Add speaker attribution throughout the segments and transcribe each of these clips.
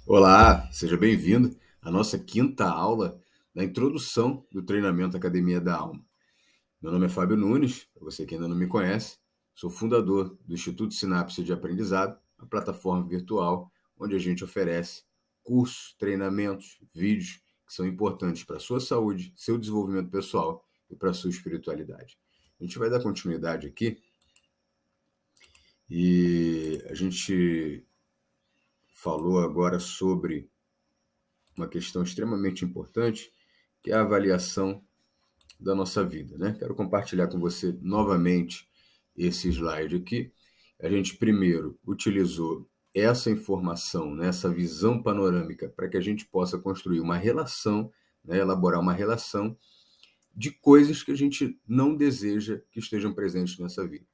Speaker 1: Olá, seja bem-vindo à nossa quinta aula da introdução do treinamento Academia da Alma. Meu nome é Fábio Nunes, para você que ainda não me conhece, sou fundador do Instituto Sinapse de Aprendizado, a plataforma virtual onde a gente oferece cursos, treinamentos, vídeos que são importantes para a sua saúde, seu desenvolvimento pessoal e para a sua espiritualidade. A gente vai dar continuidade aqui e a gente falou agora sobre uma questão extremamente importante, que é a avaliação da nossa vida, né? Quero compartilhar com você novamente esse slide aqui. A gente primeiro utilizou essa informação, né, essa visão panorâmica, para que a gente possa construir uma relação, né, elaborar uma relação de coisas que a gente não deseja que estejam presentes nessa vida.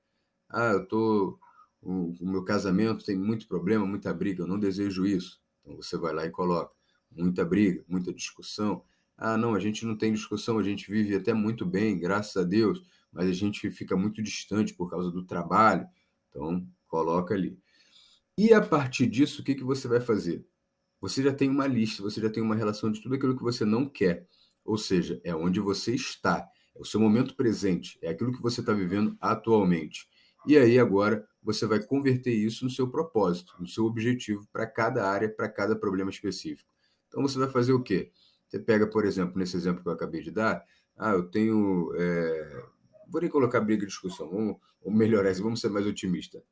Speaker 1: O meu casamento tem muito problema, muita briga, eu não desejo isso. Então você vai lá e coloca muita briga, muita discussão. Não, a gente não tem discussão, a gente vive até muito bem, graças a Deus, mas a gente fica muito distante por causa do trabalho. Então, coloca ali. E a partir disso, o que você vai fazer? Você já tem uma lista, você já tem uma relação de tudo aquilo que você não quer. Ou seja, é onde você está, é o seu momento presente, é aquilo que você está vivendo atualmente. E aí agora você vai converter isso no seu propósito, no seu objetivo para cada área, para cada problema específico. Então você vai fazer o quê? Você pega, por exemplo, nesse exemplo que eu acabei de dar, eu tenho. Vou nem colocar briga e discussão, vamos melhorar isso, vamos ser mais otimistas.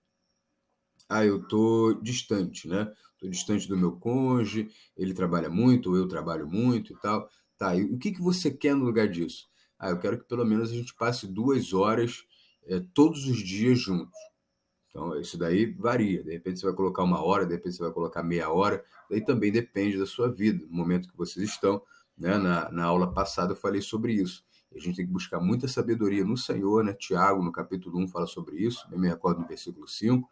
Speaker 1: Eu tô distante, né? Tô distante do meu cônjuge, ele trabalha muito, ou eu trabalho muito e tal. Tá, e o que você quer no lugar disso? Eu quero que pelo menos a gente passe 2 horas todos os dias juntos. Então, isso daí varia. De repente você vai colocar 1 hora, de repente você vai colocar meia hora. Daí também depende da sua vida, do momento que vocês estão. Né? Na aula passada eu falei sobre isso. A gente tem que buscar muita sabedoria no Senhor, né? Tiago, no capítulo 1, fala sobre isso. Eu me recordo no versículo 5.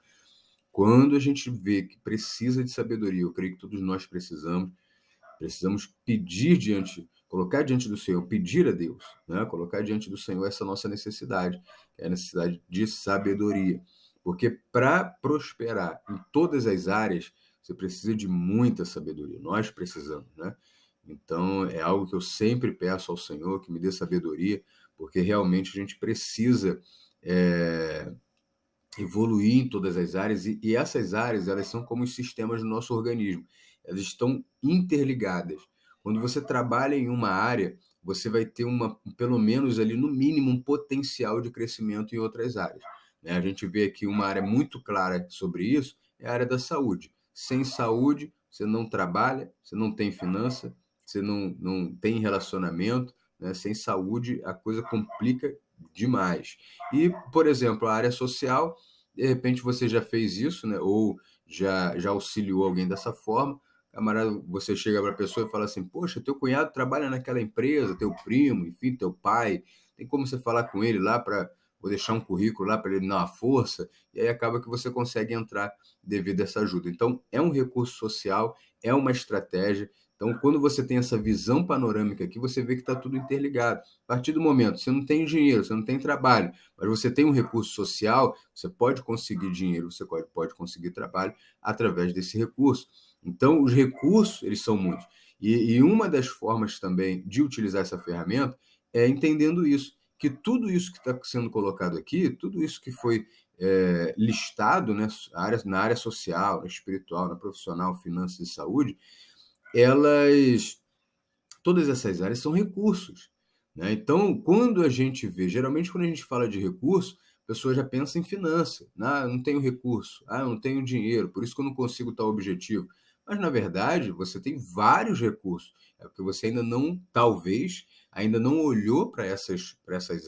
Speaker 1: Quando a gente vê que precisa de sabedoria, eu creio que todos nós precisamos pedir colocar diante do Senhor, pedir a Deus, né? Colocar diante do Senhor essa nossa necessidade, que é a necessidade de sabedoria. Porque para prosperar em todas as áreas, você precisa de muita sabedoria. Nós precisamos, né? Então, é algo que eu sempre peço ao Senhor, que me dê sabedoria, porque realmente a gente precisa evoluir em todas as áreas e essas áreas elas são como os sistemas do nosso organismo, elas estão interligadas. Quando você trabalha em uma área, você vai ter pelo menos ali no mínimo um potencial de crescimento em outras áreas, né? A gente vê aqui uma área muito clara sobre isso, é a área da saúde. Sem saúde, você não trabalha, você não tem finança, você não tem relacionamento, né? Sem saúde, a coisa complica demais. E, por exemplo, a área social, de repente você já fez isso, né? Ou já auxiliou alguém dessa forma. Camarada, você chega para a pessoa e fala assim: poxa, teu cunhado trabalha naquela empresa, teu primo, enfim, teu pai. Tem como você falar com ele lá para. Vou deixar um currículo lá para ele dar uma força, e aí acaba que você consegue entrar devido a essa ajuda. Então, é um recurso social, é uma estratégia. Então, quando você tem essa visão panorâmica aqui, você vê que está tudo interligado. A partir do momento, você não tem dinheiro, você não tem trabalho, mas você tem um recurso social, você pode conseguir dinheiro, você pode conseguir trabalho através desse recurso. Então, os recursos, eles são muitos. E uma das formas também de utilizar essa ferramenta é entendendo isso, que tudo isso que está sendo colocado aqui, tudo isso que foi listado, né, na área social, na espiritual, na profissional, finanças e saúde, elas todas essas áreas são recursos, né? Então, quando a gente vê, geralmente quando a gente fala de recurso, a pessoa já pensa em finança. Eu não tenho recurso, eu não tenho dinheiro, por isso que eu não consigo tal objetivo. Mas, na verdade, você tem vários recursos. É porque você ainda não, talvez, ainda não olhou para essas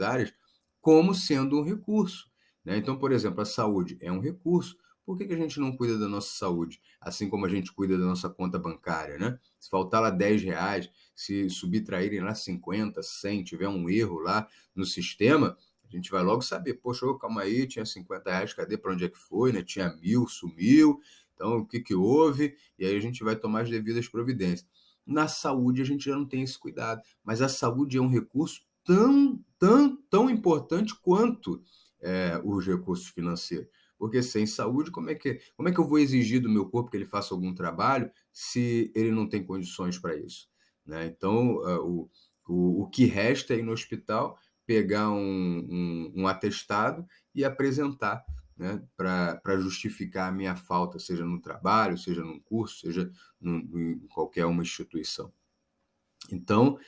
Speaker 1: áreas como sendo um recurso, né? Então, por exemplo, a saúde é um recurso. Por que a gente não cuida da nossa saúde? Assim como a gente cuida da nossa conta bancária, né? Se faltar lá R$ 10, se subtraírem lá 50, 100, tiver um erro lá no sistema, a gente vai logo saber, poxa, calma aí, tinha R$ 50, cadê, para onde é que foi, né? Tinha 1.000, sumiu, então o que houve? E aí a gente vai tomar as devidas providências. Na saúde a gente já não tem esse cuidado, mas a saúde é um recurso tão importante quanto os recursos financeiros, Porque sem saúde, como é que eu vou exigir do meu corpo que ele faça algum trabalho se ele não tem condições para isso, né? Então, o que resta é ir no hospital, pegar um atestado e apresentar, né, para justificar a minha falta, seja no trabalho, seja num curso, seja em qualquer uma instituição. Então,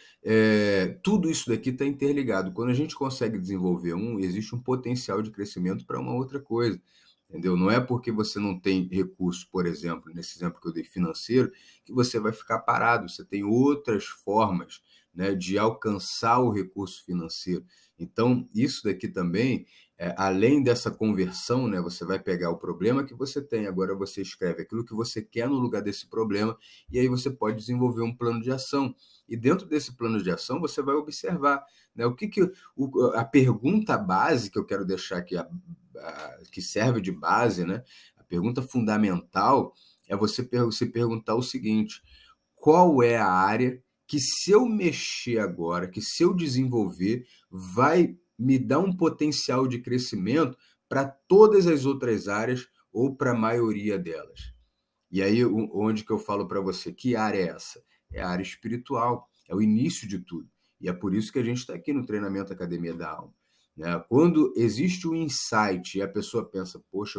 Speaker 1: tudo isso daqui está interligado. Quando a gente consegue desenvolver existe um potencial de crescimento para uma outra coisa, entendeu? Não é porque você não tem recurso, por exemplo, nesse exemplo que eu dei financeiro, que você vai ficar parado. Você tem outras formas, né, de alcançar o recurso financeiro. Então, isso daqui também, além dessa conversão, né, você vai pegar o problema que você tem, agora você escreve aquilo que você quer no lugar desse problema, e aí você pode desenvolver um plano de ação. E dentro desse plano de ação, você vai observar, né, a pergunta base que eu quero deixar aqui, que serve de base, né, a pergunta fundamental é você se perguntar o seguinte: qual é a área que, se eu mexer agora, que se eu desenvolver, vai me dar um potencial de crescimento para todas as outras áreas ou para a maioria delas? E aí, onde que eu falo para você, que área é essa? É a área espiritual, é o início de tudo. E é por isso que a gente está aqui no treinamento Academia da Alma, né? Quando existe um insight e a pessoa pensa, poxa,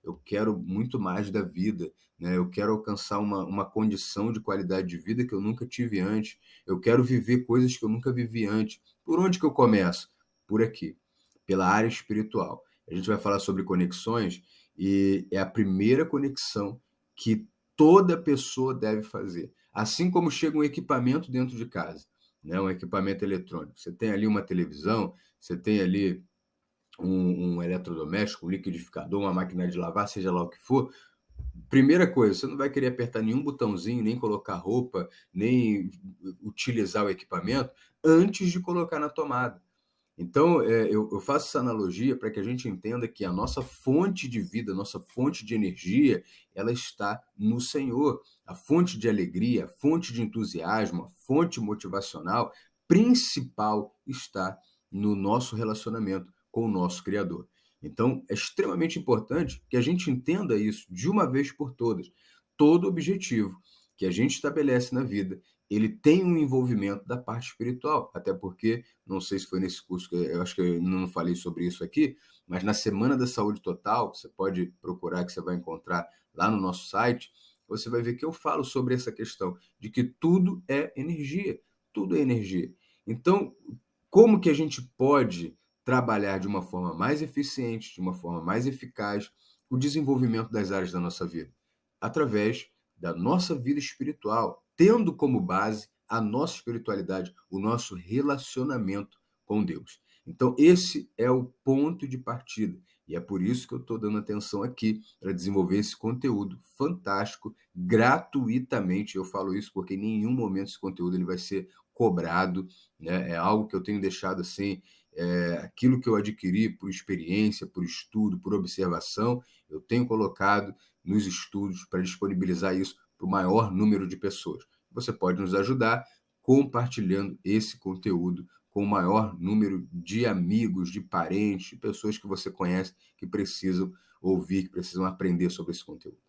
Speaker 1: eu quero muito mais da vida, né? Eu quero alcançar uma condição de qualidade de vida que eu nunca tive antes, eu quero viver coisas que eu nunca vivi antes. Por onde que eu começo? Por aqui, pela área espiritual. A gente vai falar sobre conexões e é a primeira conexão que toda pessoa deve fazer. Assim como chega um equipamento dentro de casa, né? Um equipamento eletrônico. Você tem ali uma televisão, você tem ali um eletrodoméstico, um liquidificador, uma máquina de lavar, seja lá o que for. Primeira coisa, você não vai querer apertar nenhum botãozinho, nem colocar roupa, nem utilizar o equipamento antes de colocar na tomada. Então, eu faço essa analogia para que a gente entenda que a nossa fonte de vida, a nossa fonte de energia, ela está no Senhor. A fonte de alegria, a fonte de entusiasmo, a fonte motivacional principal está no nosso relacionamento com o nosso Criador. Então, é extremamente importante que a gente entenda isso de uma vez por todas. Todo objetivo que a gente estabelece na vida, ele tem um envolvimento da parte espiritual, até porque não sei se foi nesse curso, eu acho que eu não falei sobre isso aqui, mas na Semana da Saúde Total, você pode procurar que você vai encontrar lá no nosso site, você vai ver que eu falo sobre essa questão de que tudo é energia, tudo é energia. Então, como que a gente pode trabalhar de uma forma mais eficiente, de uma forma mais eficaz, o desenvolvimento das áreas da nossa vida? Através da nossa vida espiritual, tendo como base a nossa espiritualidade, o nosso relacionamento com Deus. Então, esse é o ponto de partida. E é por isso que eu estou dando atenção aqui para desenvolver esse conteúdo fantástico, gratuitamente. Eu falo isso porque em nenhum momento esse conteúdo ele vai ser cobrado, né? É algo que eu tenho deixado assim, aquilo que eu adquiri por experiência, por estudo, por observação, eu tenho colocado nos estudos para disponibilizar isso para o maior número de pessoas. Você pode nos ajudar compartilhando esse conteúdo com o maior número de amigos, de parentes, de pessoas que você conhece que precisam ouvir, que precisam aprender sobre esse conteúdo.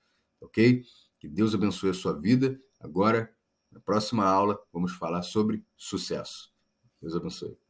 Speaker 1: Ok? Que Deus abençoe a sua vida. Agora, na próxima aula, vamos falar sobre sucesso. Deus abençoe.